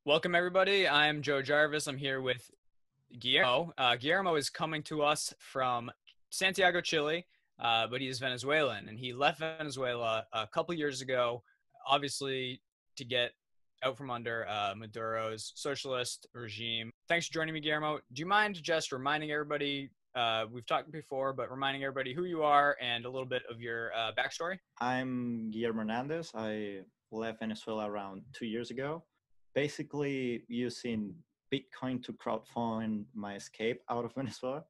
Welcome, everybody. I'm Joe Jarvis. I'm here with Guillermo. Guillermo is coming to us from Santiago, Chile, but he is Venezuelan, and he left Venezuela a couple years ago, obviously to get out from under Maduro's socialist regime. Thanks for joining me, Guillermo. Do you mind just reminding everybody, we've talked before, but reminding everybody who you are and a little bit of your backstory? I'm Guillermo Hernandez. I left Venezuela around 2 years ago, basically using Bitcoin to crowdfund my escape out of Venezuela.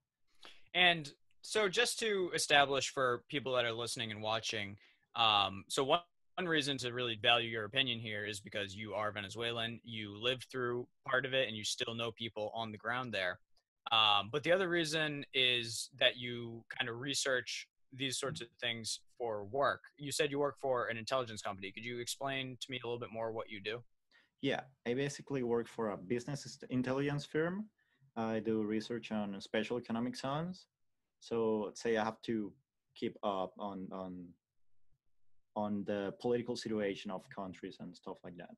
And so, just to establish for people that are listening and watching, one reason to really value your opinion here is because you are Venezuelan, you lived through part of it, and you still know people on the ground there. But the other reason is that you kind of research these sorts of things for work. You said you work for an intelligence company. Could you explain to me a little bit more what you do? Yeah, I basically work for a business intelligence firm. I do research on special economic zones. So let's say I have to keep up on the political situation of countries and stuff like that.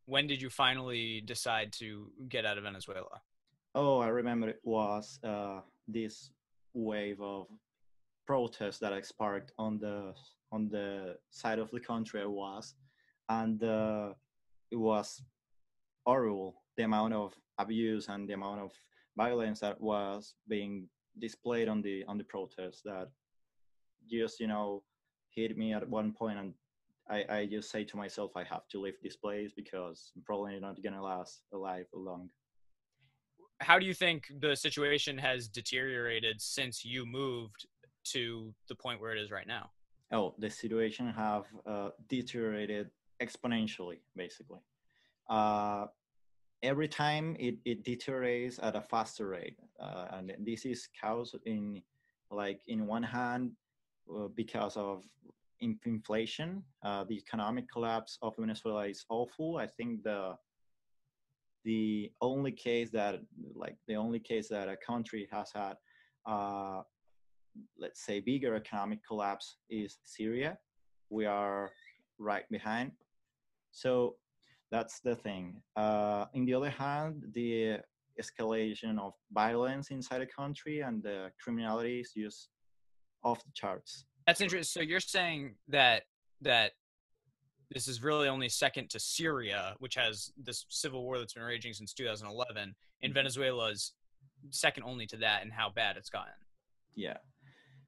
When did you finally decide to get out of Venezuela? Oh, I remember it was this wave of protests that I sparked on the side of the country I was, and it was horrible the amount of abuse and the amount of violence that was being displayed on the protests that just hit me at one point, and I just say to myself I have to leave this place because I'm probably not gonna last alive long. How do you think the situation has deteriorated since you moved to the point where it is right now? Oh, the situation have deteriorated exponentially, basically. Uh, every time it deteriorates at a faster rate, and this is caused in one hand because of inflation. The economic collapse of Venezuela is awful. I think the only case that a country has had uh, let's say bigger economic collapse is Syria. We are right behind. So that's the thing. On the other hand, the escalation of violence inside a country and the criminality is just off the charts. That's interesting. So you're saying that this is really only second to Syria, which has this civil war that's been raging since 2011, and Mhm. Venezuela's second only to that, and how bad it's gotten. Yeah.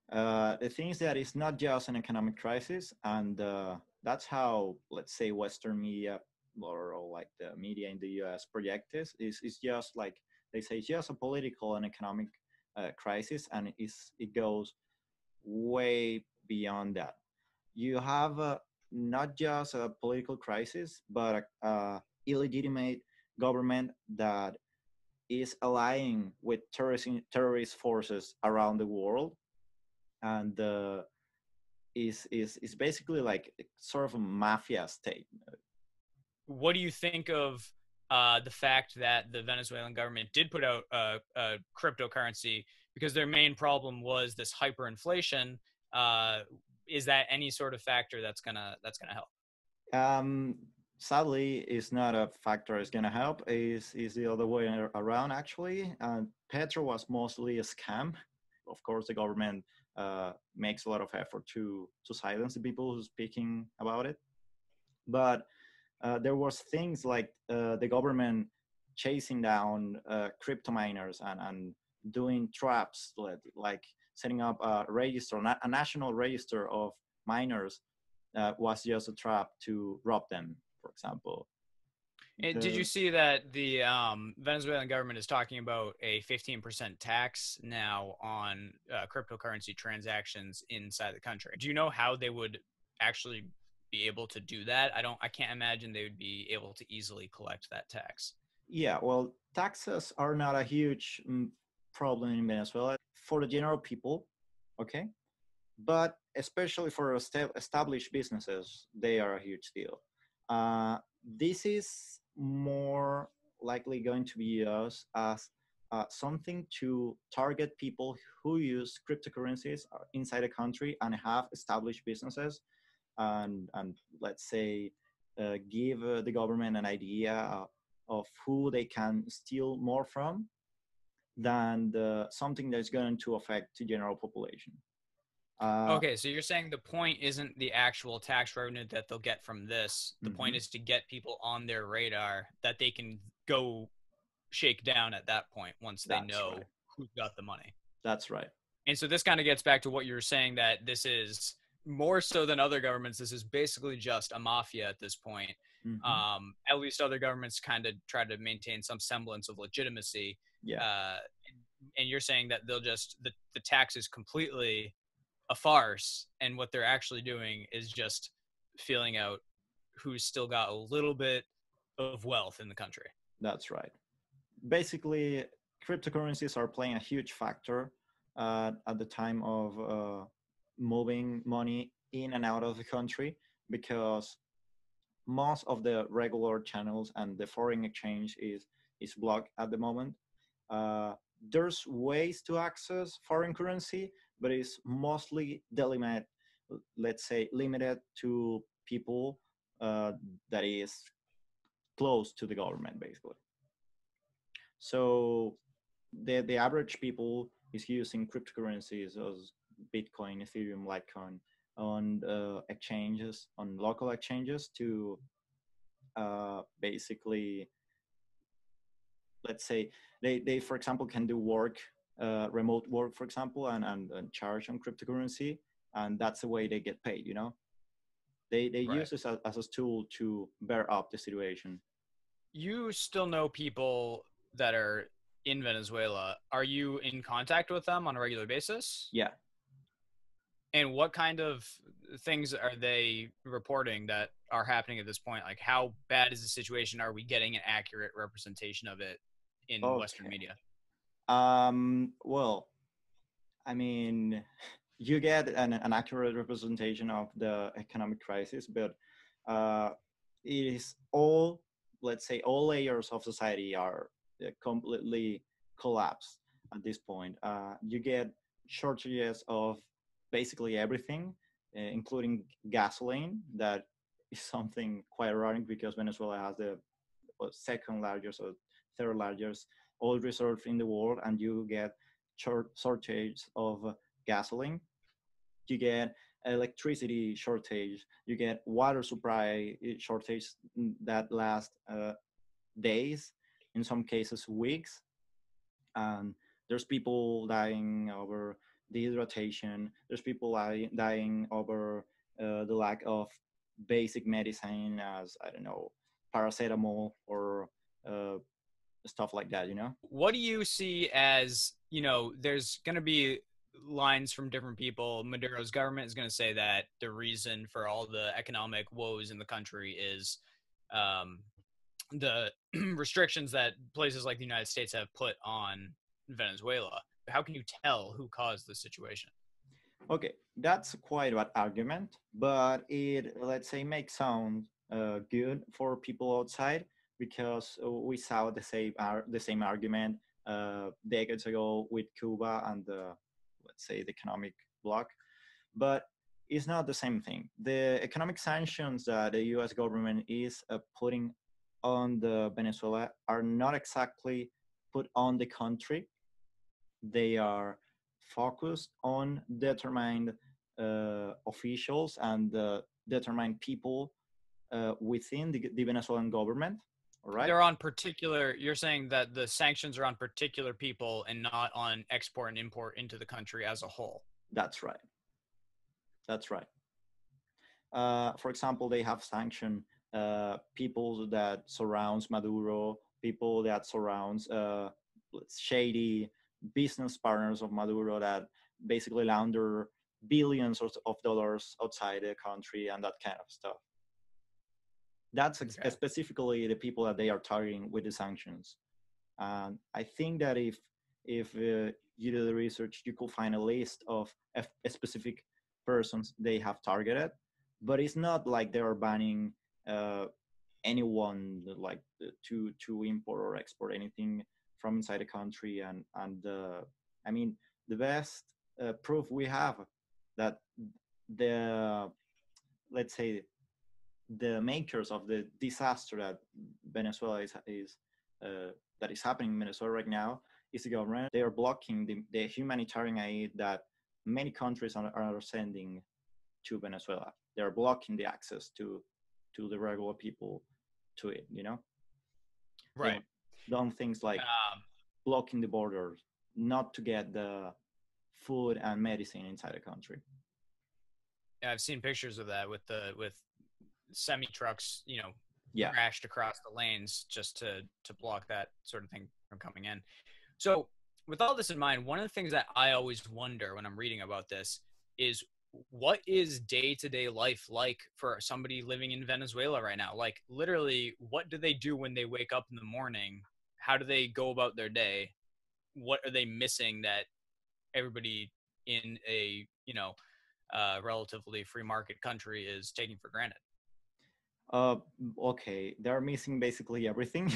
The thing is that it's not just an economic crisis, and that's how, let's say, Western media or like the media in the U.S. project this. Is just like they say, it's just a political and economic crisis, and it goes way beyond that. You have not just a political crisis, but a illegitimate government that is allying with terrorist forces around the world, and is basically like sort of a mafia state. What do you think of the fact that the Venezuelan government did put out a cryptocurrency because their main problem was this hyperinflation? Uh, is that any sort of factor that's gonna help? Um, Sadly, it's not a factor that's gonna help. Is the other way around actually. Petro was mostly a scam. Of course, the government makes a lot of effort to silence the people who's speaking about it, but there was things like the government chasing down crypto miners and doing traps like setting up a register, a national register of miners was just a trap to rob them, for example. And did you The see that the Venezuelan government is talking about a 15% tax now on cryptocurrency transactions inside the country? Do you know how they would actually be able to do that? I can't imagine they would be able to easily collect that tax. Yeah, well, taxes are not a huge problem in Venezuela for the general people, okay? But especially for established businesses, they are a huge deal. This is more likely going to be used as something to target people who use cryptocurrencies inside a country and have established businesses, and let's say give the government an idea of who they can steal more from than something that's going to affect the general population. Okay, so you're saying the point isn't the actual tax revenue that they'll get from this. The point Mhm. is to get people on their radar that they can go shake down at that point once they That's right. know who got the money. That's right. And so this kind of gets back to what you were saying, that this is more so than other governments. This is basically just a mafia at this point. Hmm. At least other governments kind of try to maintain some semblance of legitimacy. Yeah, Uh, and you're saying that they'll just the tax is completely a farce, and what they're actually doing is just feeling out who's still got a little bit of wealth in the country. that's right. Basically, cryptocurrencies are playing a huge factor at the time of moving money in and out of the country, because most of the regular channels and the foreign exchange is blocked at the moment. Uh, there's ways to access foreign currency, but it's mostly delimited, let's say, limited to people that is close to the government, basically. So the average people is using cryptocurrencies as Bitcoin, Ethereum, Litecoin on exchanges, on local exchanges to basically, let's say, they for example can do work, remote work, for example, and charge on cryptocurrency, and that's the way they get paid. They Right. use this as a tool to bear up the situation. You still know people that are in Venezuela. Are you in contact with them on a regular basis? Yeah. And what kind of things are they reporting that are happening at this point? Like, how bad is the situation? Are we getting an accurate representation of it in Western Okay. media? Well, I mean, you get an accurate representation of the economic crisis, but uh, it is all, let's say, all layers of society are completely collapsed at this point. You get shortages of basically everything, including gasoline. That is something quite ironic because Venezuela has the second largest or third largest oil reserve in the world, and you get shortage of gasoline. You get electricity shortage. You get water supply shortage that last days, in some cases weeks. And there's people dying over dehydration. There's people dying over the lack of basic medicine, as I don't know, paracetamol or uh, stuff like that. What do you see as, there's going to be lines from different people. Maduro's government is going to say that the reason for all the economic woes in the country is um, the restrictions that places like the United States have put on Venezuela. How can you tell who caused the situation? Okay, that's quite an argument, but it, let's say, makes sound good for people outside, because we saw the same argument decades ago with Cuba and the, let's say, the economic bloc. But it's not the same thing. The economic sanctions that the U.S. government is putting on the Venezuela are not exactly put on the country. They are focused on determined officials and determined people within the Venezuelan government. All right, They're on particular, you're saying that the sanctions are on particular people and not on export and import into the country as a whole. that's right. That's right. For example, they have sanctioned people that surrounds Maduro, people that surrounds shady business partners of Maduro that basically launder billions of dollars outside the country and that kind of stuff. That's Okay. specifically the people that they are targeting with the sanctions. And I think that if you do the research, you could find a list of specific persons they have targeted, but it's not like they are banning uh, anyone, like to import or export anything from inside the country. And I mean, the best proof we have that the, let's say, the makers of the disaster that Venezuela is that is happening in Venezuela right now is the government. They are blocking the humanitarian aid that many countries are sending to Venezuela. They are blocking the access to the regular people to it. They Right. have done things like Um, blocking the borders, not to get the food and medicine inside the country. yeah, I've seen pictures of that with semi trucks, Yeah. crashed across the lanes just to block that sort of thing from coming in. So, with all this in mind, one of the things that I always wonder when I'm reading about this is what is day to day life like for somebody living in Venezuela right now? Like, literally, what do they do when they wake up in the morning? How do they go about their day? What are they missing that everybody in a, relatively free market country is taking for granted? Uh, okay, they're missing basically everything.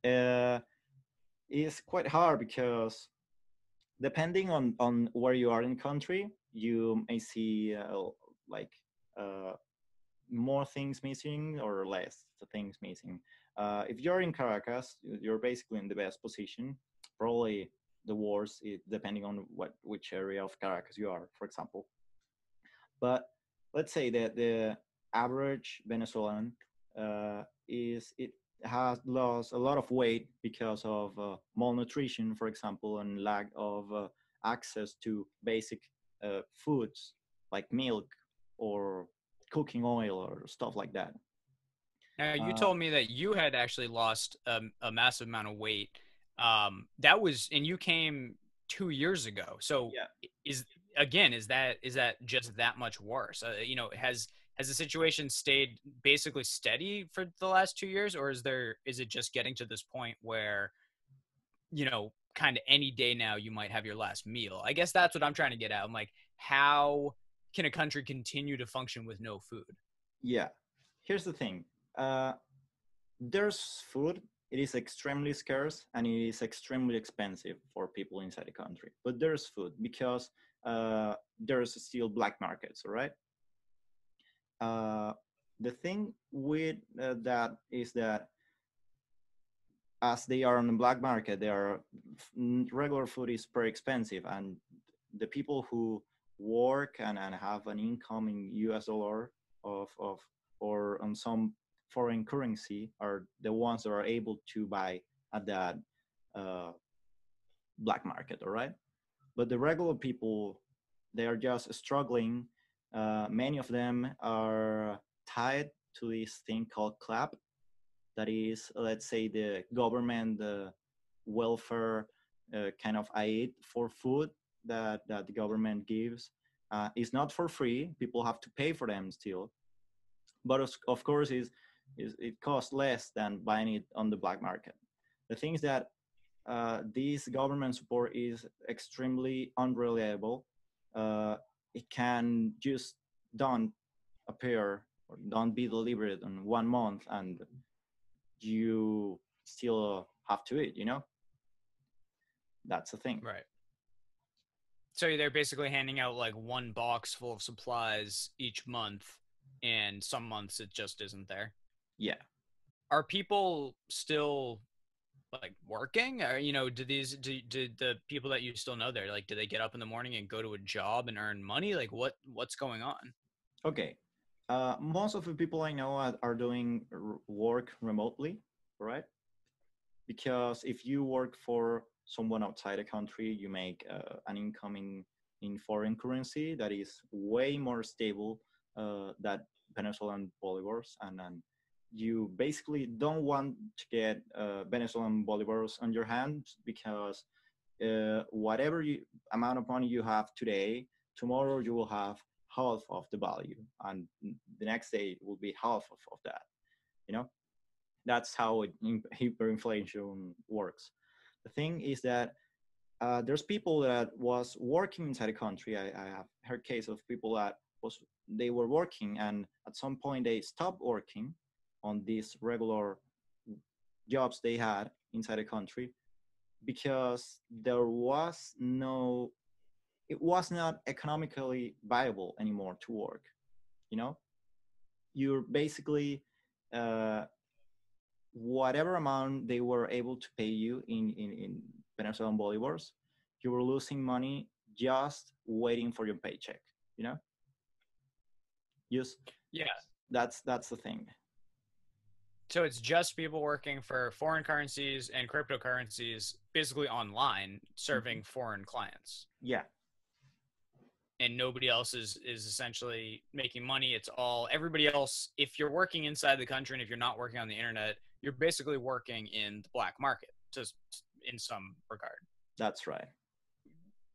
uh, it's quite hard because depending on where you are in country, you may see like uh, more things missing or less things missing. If you're in Caracas, you're basically in the best position. Probably the worst, depending on which area of Caracas you are, for example. But let's say that the average Venezuelan is it has lost a lot of weight because of malnutrition, for example, and lack of access to basic foods like milk or cooking oil or stuff like that. Now, you Uh, told me that you had actually lost a massive amount of weight. That was, and you came 2 years ago. So, yeah, is again, is that just that much worse? Has the situation stayed basically steady for the last 2 years, or is it just getting to this point where kind of any day now you might have your last meal? I guess that's what I'm trying to get at. I'm like, how can a country continue to function with no food? yeah. Here's the thing. Uh, there's food. It is extremely scarce and it is extremely expensive for people inside the country. But there's food because there's still black markets, all right? Uh, the thing with that is that as they are on the black market, regular food is very expensive, and the people who work and have an income in US dollar of or on some foreign currency are the ones that are able to buy at that uh, black market, all right? But the regular people, they are just struggling. Many of them are tied to this thing called clap, that is, let's say, the government welfare kind of aid for food that the government gives. It's not for free. People have to pay for them still, but of course, it costs less than buying it on the black market. The thing is that this government support is extremely unreliable. It can just don't appear or don't be delivered in 1 month, and you still have to eat. That's the thing. Right. So they're basically handing out like one box full of supplies each month, and some months it just isn't there. Yeah. Are people still like working? Or do the people that you still know there, like, do they get up in the morning and go to a job and earn money? Like, what's going on? Okay. Most of the people I know are doing work remotely, right? Because if you work for someone outside the country, you make an income in foreign currency that is way more stable than Venezuelan bolivars, and you basically don't want to get Venezuelan bolivars on your hands because whatever amount of money you have today, tomorrow you will have half of the value, and the next day it will be half of that. You know, that's how hyperinflation works. The thing is that there's people that was working inside the country. I have heard case of people that they were working and at some point they stopped working on these regular jobs they had inside the country because it was not economically viable anymore to work, you know? you're basically uh, whatever amount they were able to pay you in Venezuelan bolivars, you were losing money just waiting for your paycheck. You know, just Yeah. that's the thing. So it's just people working for foreign currencies and cryptocurrencies, basically online, Mhm. serving foreign clients. Yeah, And nobody else is essentially making money. It's all everybody else. If you're working inside the country and if you're not working on the internet, you're basically working in the black market, just in some regard. that's right.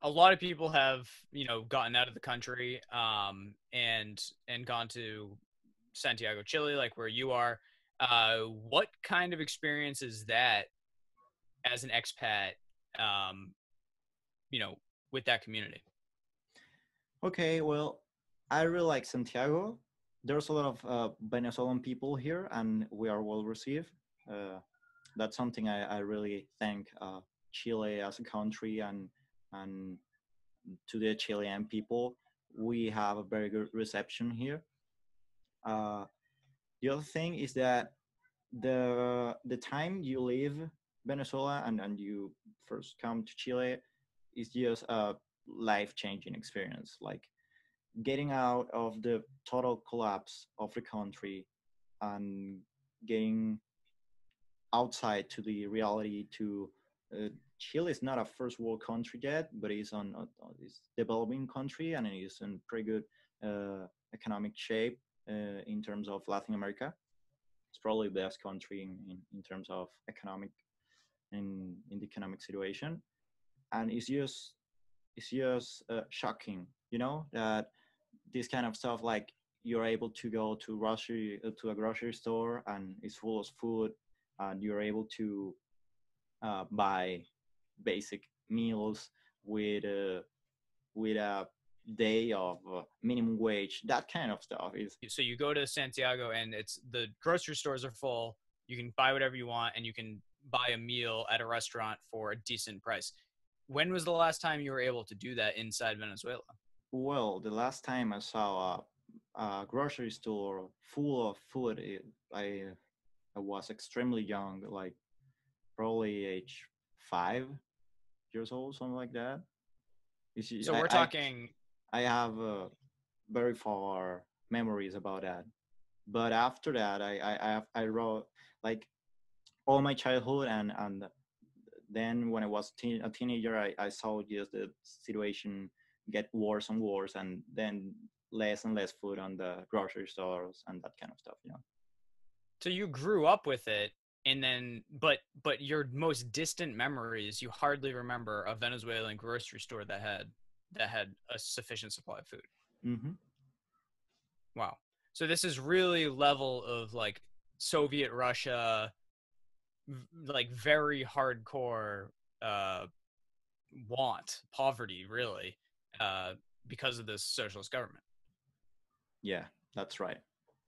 A lot of people have, gotten out of the country, and gone to Santiago, Chile, like where you are. What kind of experience is that as an expat? Um, you know, with that community. Okay, well, I really like Santiago. There's a lot of Venezuelan people here, and we are well received. Uh, that's something I really thank Chile as a country and to the Chilean people. We have a very good reception here. Uh, the other thing is that the time you leave Venezuela and you first come to Chile is just a life changing experience. Like getting out of the total collapse of the country and getting outside to the reality to Chile is not a first world country yet, but it's it's developing country and it is in pretty good economic shape in terms of Latin America. It's probably the best country in terms of economic in the economic situation, and it's just shocking, you know, that this kind of stuff like you're able to go to a grocery store and it's full of food and you're able to buy basic meals with a day of minimum wage. That kind of stuff is So you go to Santiago and it's the grocery stores are full. You can buy whatever you want and you can buy a meal at a restaurant for a decent price. When was the last time you were able to do that inside Venezuela? well. The last time I saw a grocery store full of food, I was extremely young, like probably age 5 years old, something like that. So I, we're I talking. I have very far memories about that. But after that, I wrote like all my childhood and then when I was a teenager, I saw just the situation get worse and worse, and then less and less food on the grocery stores and that kind of stuff. You know. So you grew up with it, and then but your most distant memories, you hardly remember a Venezuelan grocery store that had a sufficient supply of food. Hmm. Wow. So this is really level of like Soviet Russia, like very hardcore uh, poverty, really, uh, because of this socialist government. Yeah, that's right.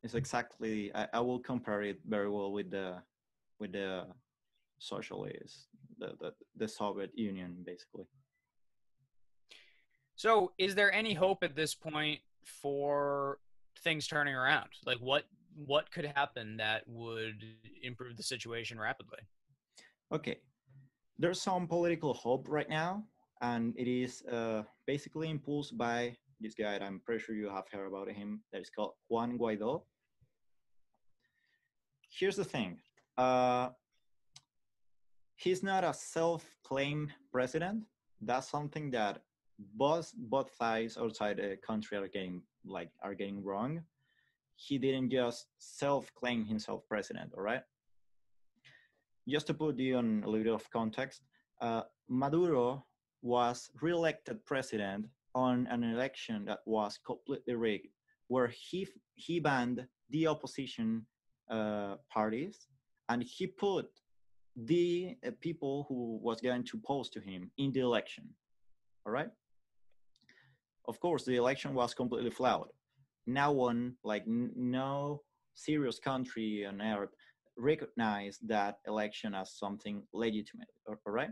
It's exactly. I will compare it very well with the socialist, the Soviet Union, basically. So, is there any hope at this point for things turning around? Like, what could happen that would improve the situation rapidly? Okay, there's some political hope right now, and it is basically impulsed by this guy. I'm pretty sure you have heard about him. That is called Juan Guaido. Here's the thing. Uh, he's not a self-claimed president. That's something that both sides outside the country are getting wrong. He didn't just self-claim himself president. All right. Just to put you on a little bit of context, Maduro was re-elected president on an election that was completely rigged, where he banned the opposition parties and he put the people who was going to oppose to him in the election. All right. Of course, the election was completely flawed. No one, like no serious country on earth, recognized that election as something legitimate. All right.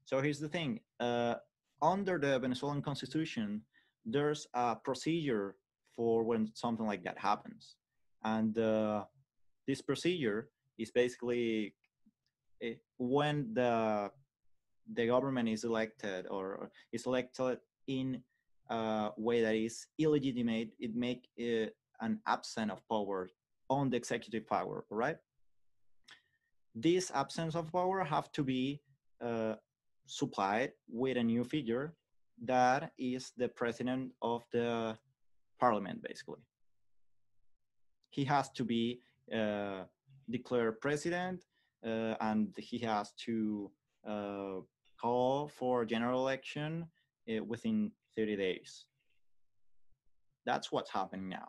So here's the thing. 'Under the Venezuelan constitution, there's a procedure for the election. for when something like that happens. And this procedure is basically when the government is elected or is elected in a way that is illegitimate, it make an absence of power on the executive power, right? This absence of power have to be uh, supplied with a new figure that is the president of the parliament, basically. He has to be uh, declared president, and he has to uh, call for a general election within 30 days. That's what's happening now.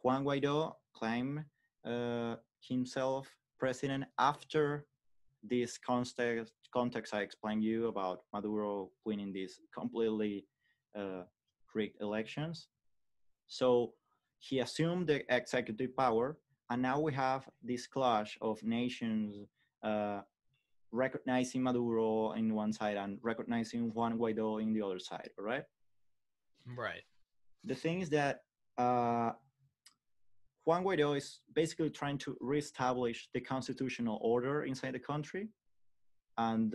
Juan Guaido claimed himself president after this context I explained you about Maduro winning these completely rigged elections. So he assumed the executive power, and now we have this clash of nations uh, recognizing Maduro in one side and recognizing Juan Guaido in the other side, all right? Right. The thing is that uh, Juan Guaido is basically trying to reestablish the constitutional order inside the country, and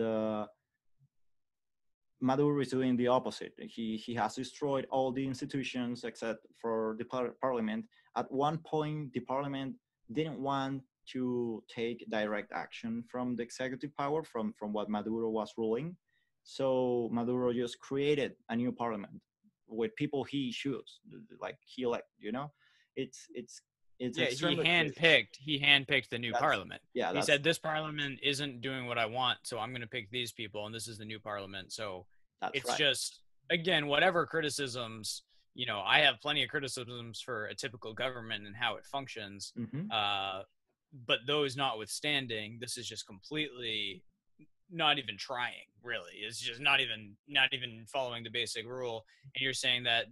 Maduro is doing the opposite. He has destroyed all the institutions except for the parliament. At one point, the parliament didn't want to take direct action from the executive power from what Maduro was ruling. So Maduro just created a new parliament with people he chooses, like he elect. You know, it's it's Yeah, extremely crazy. he handpicked the new That's parliament. yeah, He that's said this parliament isn't doing what I want, so I'm going to pick these people, and this is the new parliament. So that's it's right. just, again, whatever criticisms, I have plenty of criticisms for a typical government and how it functions. Mm-hmm. But those notwithstanding, this is just completely not even trying. Really, it's just not even following the basic rule. And you're saying that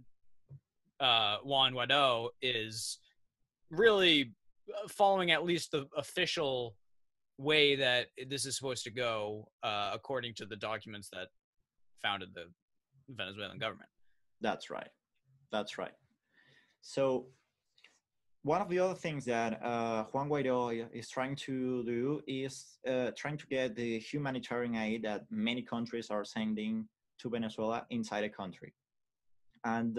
Juan Guaido is really following at least the official way that this is supposed to go, according to the documents that founded the Venezuelan government. That's right. That's right. So one of the other things that Juan Guaido is trying to do is trying to get the humanitarian aid that many countries are sending to Venezuela inside the country. And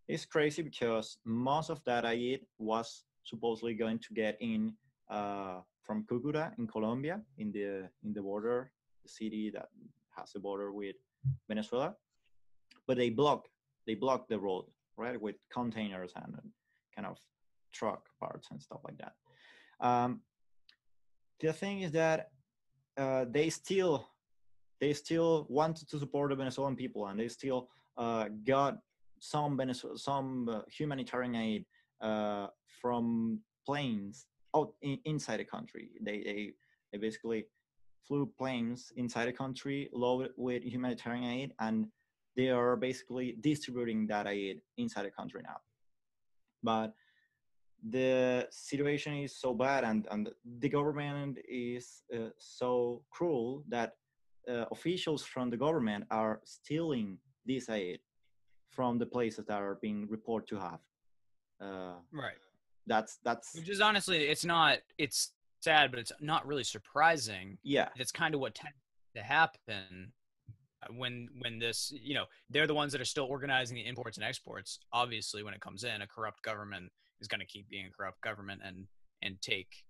it's crazy because most of that aid was supposedly going to get in from Cucuta in Colombia, in the border, the city that has a border with Venezuela. But they blocked the road, right, with containers and kind of truck parts and stuff like that. Um, the thing is that they still wanted to support the Venezuelan people, and they still got some humanitarian aid from planes out inside the country. They basically flew planes inside the country loaded with humanitarian aid, and they are basically distributing that aid inside the country now. But the situation is so bad, and the government is so cruel that officials from the government are stealing this aid from the places that are being reported to have. Uh, Right. that's Which is honestly, it's sad, but it's not really surprising. yeah, It's kind of what tends to happen when this, they're the ones that are still organizing the imports and exports. Obviously, when it comes in, a corrupt government is going to keep being a corrupt government and take,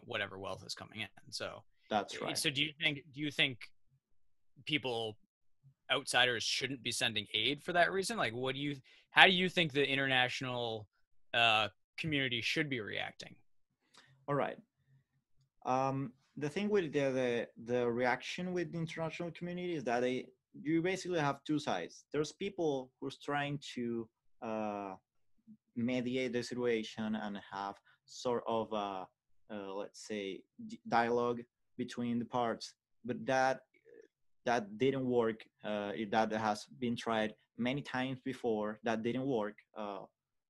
whatever wealth is coming in. So, that's right. do you think people outsiders shouldn't be sending aid for that reason? Like, how do you think the international uh, community should be reacting? All right. The thing with the reaction with the international community is that you basically have two sides. There's people who's trying to uh, mediate the situation and have sort of let's say dialogue between the parts, but that didn't work. That has been tried many times before. That didn't work.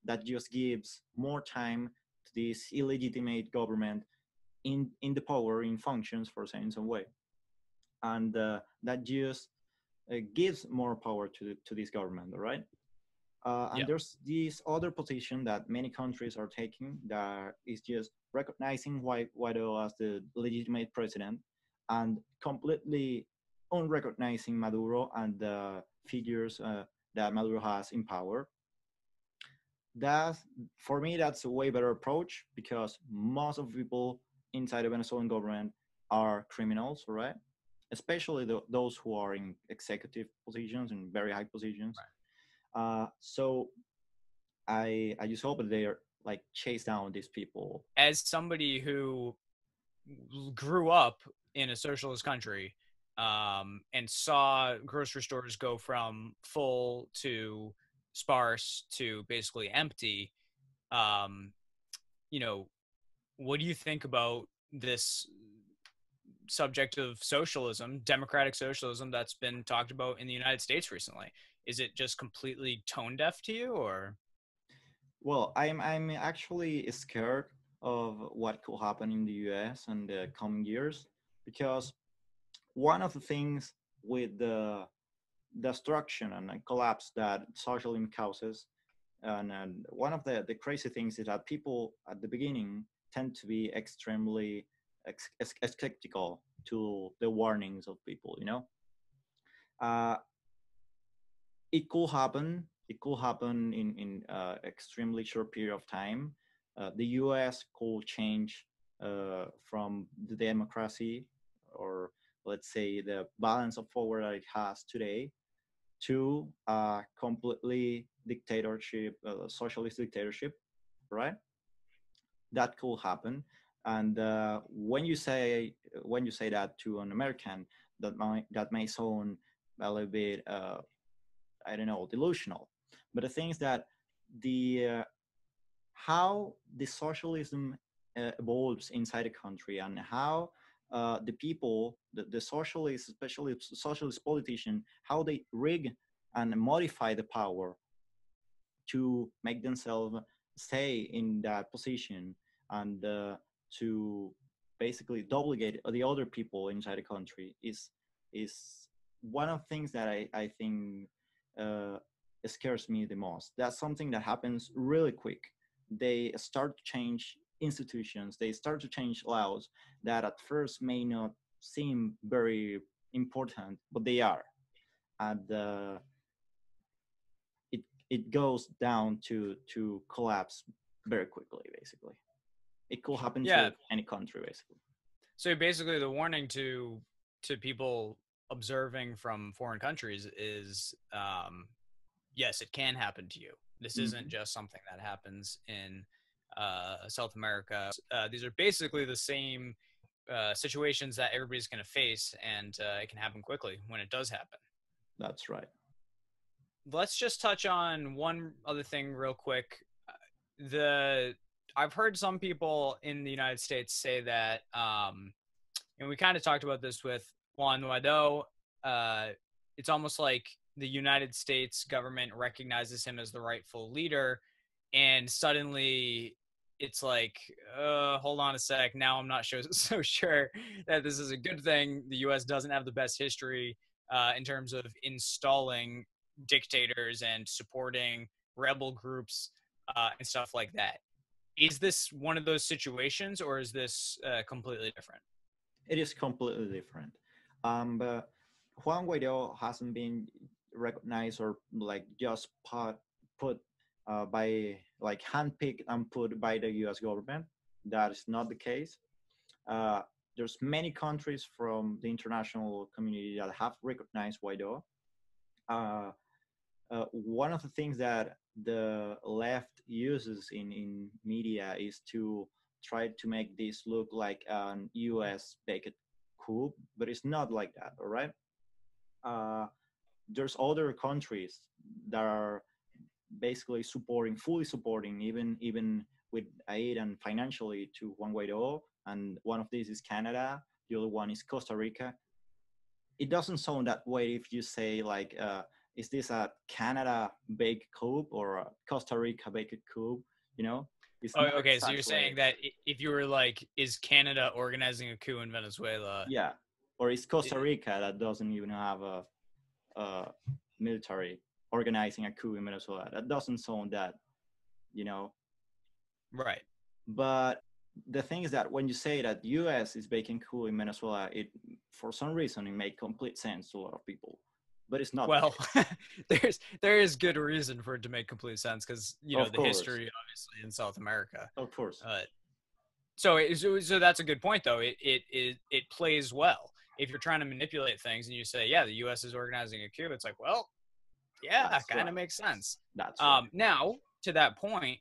That just gives more time to this illegitimate government in the power in functions, for saying some way, and that just gives more power to this government. All right. And Yeah. there's this other position that many countries are taking that is just recognizing Guaido as the legitimate president and completely unrecognizing Maduro and the figures that Maduro has in power. That, for me, that's a way better approach because most of the people inside the Venezuelan government are criminals, right? Especially those who are in executive positions and very high positions. So I just hope that they are like chase down these people. As somebody who grew up in a socialist country, and saw grocery stores go from full to sparse to basically empty, um, you know, what do you think about this subject of socialism, democratic socialism, that's been talked about in the United States recently? Is it just completely tone deaf to you, or? Well, I'm actually scared of what could happen in the U.S. in the coming years because one of the things with the destruction and the collapse that socialism causes, and one of the crazy things is that people at the beginning tend to be extremely skeptical to the warnings of people. Uh, it could happen. It could happen in extremely short period of time. The U.S. could change from the democracy, or let's say the balance of power that it has today, to a completely dictatorship, socialist dictatorship, right? That could happen. And when you say that to an American, that may sound a little bit I don't know, delusional. But the thing is that the how the socialism evolves inside the country and how the people, the socialists, especially socialist politicians, how they rig and modify the power to make themselves stay in that position and to basically duplicate the other people inside the country is one of the things that I think uh, scares me the most. That's something that happens really quick. They start to change institutions. They start to change laws that at first may not seem very important, but they are. And it goes down to collapse very quickly. Basically, it could happen Yeah. to any country. Basically, So basically, the warning to people observing from foreign countries is, yes, it can happen to you. This isn't mm-hmm. just something that happens in South America. These are basically the same situations that everybody's going to face, and it can happen quickly when it does happen. That's right. Let's just touch on one other thing real quick. The I've heard some people in the United States say that, and we kind of talked about this with Juan Guaido. Uh, it's almost like the United States government recognizes him as the rightful leader, and suddenly it's like, hold on a sec. Now I'm not so sure that this is a good thing. The U.S. doesn't have the best history in terms of installing dictators and supporting rebel groups and stuff like that. Is this one of those situations, or is this completely different? It is completely different. But Juan Guaido hasn't been recognized or like just put by like handpicked and put by the U.S. government. That is not the case. Uh, there's many countries from the international community that have recognized Guaido. Uh, one of the things that the left uses in media is to try to make this look like an US baked coup, but it's not like that, all right? Uh, there's other countries that are basically fully supporting, even with aid and financially to Juan Guaido. And one of these is Canada. The other one is Costa Rica. It doesn't sound that way if you say like is this a Canada baked coup or a Costa Rica baked coup? It's Oh, not okay. So you're exactly. saying that if you were like, is Canada organizing a coup in Venezuela? Yeah, or it's Costa Rica that doesn't even have a military. organizing a coup in Venezuela. That doesn't sound that, you know. Right. But the thing is that when you say that U.S. is making coup in Venezuela, it for some reason it made complete sense to a lot of people, but it's not the Well, case. there is good reason for it to make complete sense because Of the course, history obviously in South America. of course, Uh, so that's a good point though. It plays well if you're trying to manipulate things and you say, yeah, the U.S. is organizing a coup. It's like, well, yeah, that's kind of right. makes sense. That's right. Now to that point,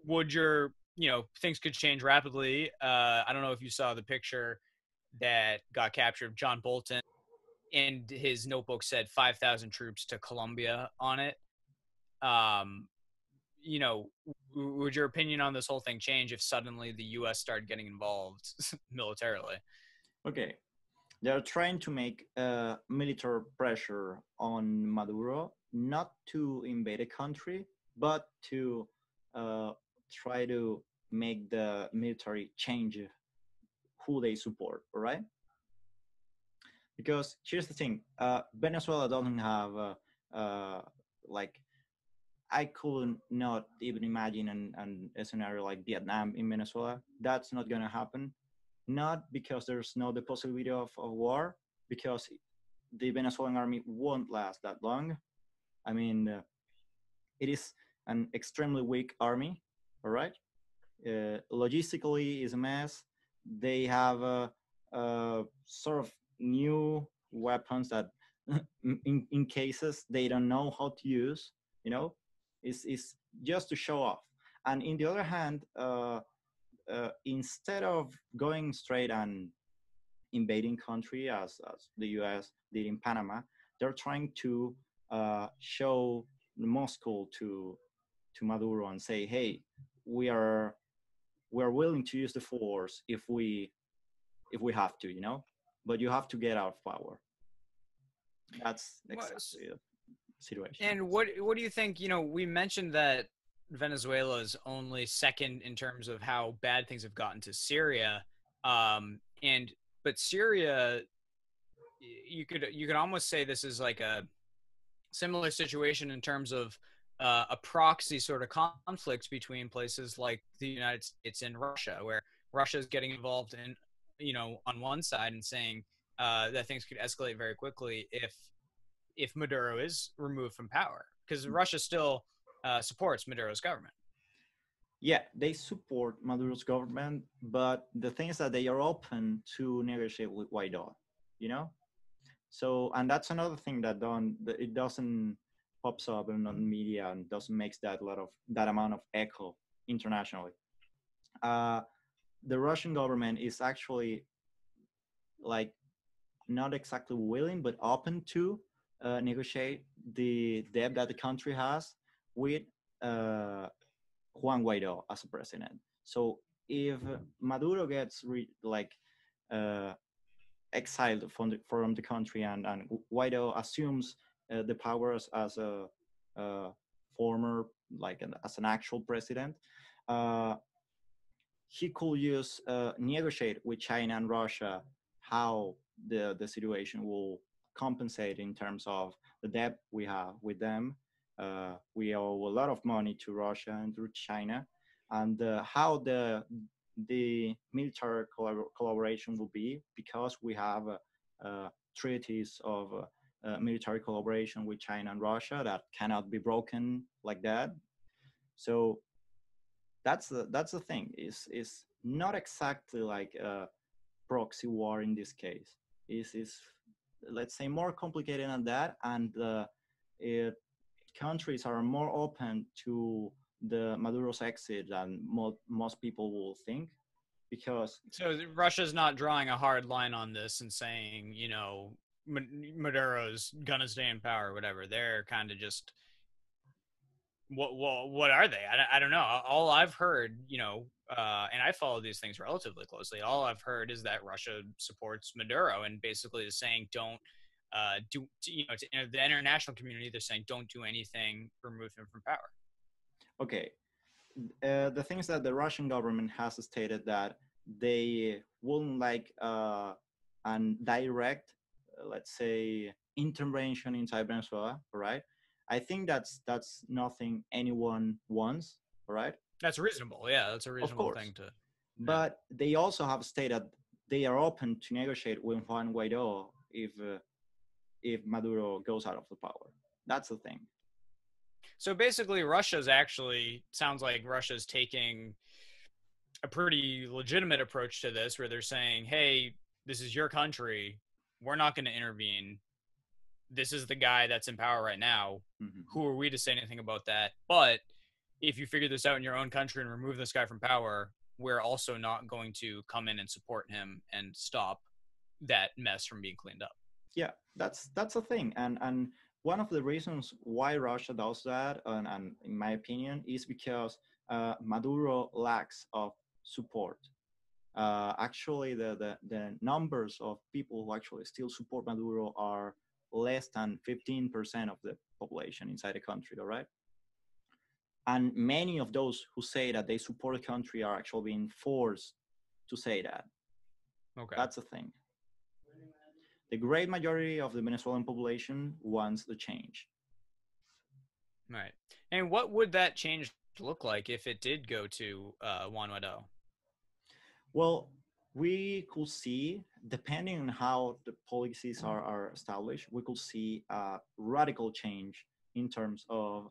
would your things could change rapidly. I don't know if you saw the picture that got captured of John Bolton, and his notebook said 5,000 troops to Colombia on it. Um, would your opinion on this whole thing change if suddenly the U.S. started getting involved militarily? Okay, they are trying to make military pressure on Maduro, not to invade a country, but to uh, try to make the military change who they support. All right, because here's the thing: Venezuela doesn't have like I could not even imagine a scenario like Vietnam in Venezuela. That's not gonna happen. Not because there's no the possibility of war, because the Venezuelan army won't last that long. I mean, it is an extremely weak army. All right, logistically is a mess. They have sort of new weapons that, in cases they don't know how to use. You know, is just to show off. And in the other hand, instead of going straight and invading country as the U.S. did in Panama, they're trying to show Moscow to Maduro and say, hey, we are we're willing to use the force if we have to, you know, but you have to get out of power. That's exactly the situation. And what do you think? We mentioned that Venezuela is only second in terms of how bad things have gotten to Syria, and but Syria, you could almost say this is like a similar situation in terms of a proxy sort of conflict between places like the United States and Russia, where Russia is getting involved in, on one side and saying that things could escalate very quickly if Maduro is removed from power, because Russia still supports Maduro's government. Yeah, they support Maduro's government, but the thing is that they are open to negotiate with Guaido, you know. So, and that's another thing that don't it doesn't pops up in on media and doesn't makes that lot of that amount of echo internationally. Uh, the Russian government is actually like not exactly willing, but open to negotiate the debt that the country has with uh, Juan Guaido as a president. So if Maduro gets uh, exiled from the country and Guaido assumes the powers as a former, as an actual president, uh, he could use negotiate with China and Russia how the situation will compensate in terms of the debt we have with them. We owe a lot of money to Russia and to China, and how the military collaboration will be, because we have treaties of military collaboration with China and Russia that cannot be broken like that. So that's the thing, is not exactly like a proxy war in this case. Is let's say more complicated than that, and it, countries are more open to the Maduro's exit than most people will think, because So Russia's not drawing a hard line on this and saying, Maduro's gonna stay in power or whatever. They're kind of just what are they? I don't know. All I've heard, and I follow these things relatively closely. All I've heard is that Russia supports Maduro and basically is saying don't do to the international community. They're saying don't do anything to remove him from power. okay, the thing is that the Russian government has stated that they wouldn't like an direct, let's say, intervention inside Venezuela, right? I think that's nothing anyone wants, right? That's reasonable. Yeah, that's a Of reasonable course. thing to. Yeah. But they also have stated they are open to negotiate with Juan Guaido if Maduro goes out of the power. That's the thing. So basically, Russia's actually sounds like Russia's taking a pretty legitimate approach to this, where they're saying, "Hey, this is your country. We're not going to intervene. This is the guy that's in power right now. Mm-hmm. Who are we to say anything about that? But if you figure this out in your own country and remove this guy from power, we're also not going to come in and support him and stop that mess from being cleaned up." Yeah, that's a thing, and one of the reasons why Russia does that, and in my opinion, is because Maduro lacks of support. Actually, the numbers of people who actually still support Maduro are less than 15% of the population inside the country. All right, and many of those who say that they support the country are actually being forced to say that. Okay. That's the thing. The great majority of the Venezuelan population wants the change. Right. And what would that change look like if it did go to Juan Guaido? Well, we could see, depending on how the policies are established, we could see a radical change in terms of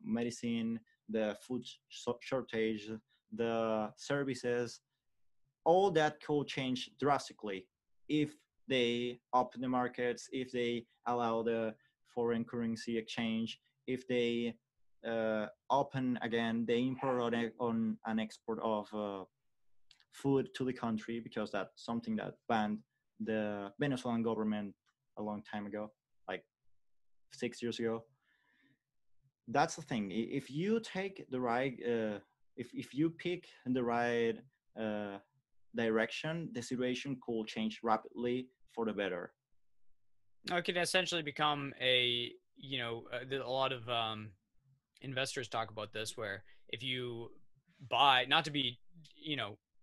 medicine, the food shortage, the services. All that could change drastically if they open the markets, if they allow the foreign currency exchange, if they open again the import on an export of food to the country, because that's something that banned the Venezuelan government a long time ago, like 6 years ago. That's the thing. If you take the right, if you pick the right uh, direction, the situation could change rapidly for the better. It can essentially become a lot of investors talk about this, where if you buy, not to be,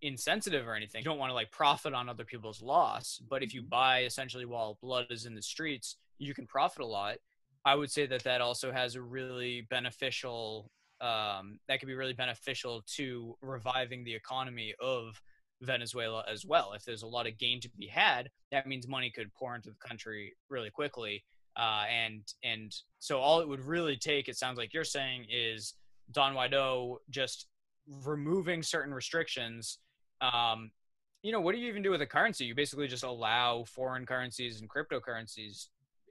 insensitive or anything, you don't want to like profit on other people's loss, but if you buy essentially while blood is in the streets, you can profit a lot. I would say that that also has a really beneficial, that could be really beneficial to reviving the economy of Venezuela as well. If there's a lot of gain to be had, that means money could pour into the country really quickly. And so all it would really take, it sounds like you're saying, is Don Guaido just removing certain restrictions. Um, what do you even do with a currency? You basically just allow foreign currencies and cryptocurrencies,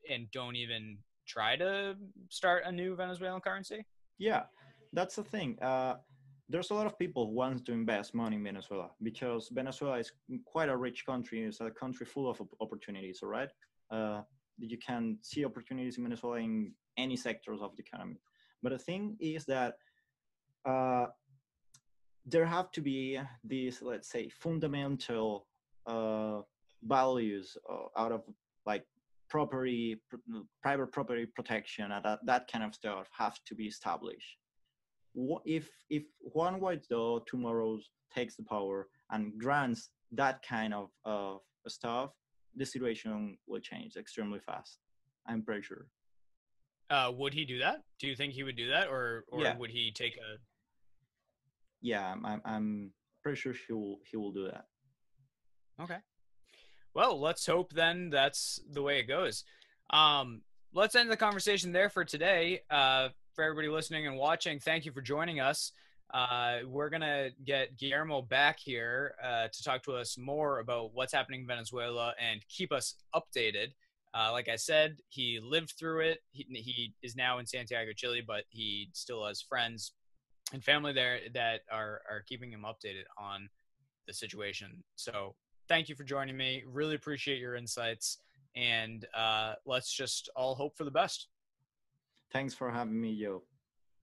and don't even try to start a new Venezuelan currency. Yeah, that's the thing. There's a lot of people who want to invest money in Venezuela because Venezuela is quite a rich country. It's a country full of opportunities, all right? You can see opportunities in Venezuela in any sectors of the economy. But the thing is that uh, there have to be these, let's say, fundamental values out of like property, private property protection, and that kind of stuff have to be established. If Juan Guaido tomorrow takes the power and grants that kind of stuff, the situation will change extremely fast. I'm pretty sure. Would he do that? Do you think he would do that, or Yeah, would he take a? yeah, I'm pretty sure he will do that. Okay. Well, let's hope then that's the way it goes. Um, let's end the conversation there for today. For everybody listening and watching, thank you for joining us. We're going to get Guillermo back here to talk to us more about what's happening in Venezuela and keep us updated. Like I said, he lived through it. He is now in Santiago, Chile, but he still has friends and family there that are keeping him updated on the situation. So thank you for joining me. Really appreciate your insights. And let's just all hope for the best. Thanks for having me, Joe.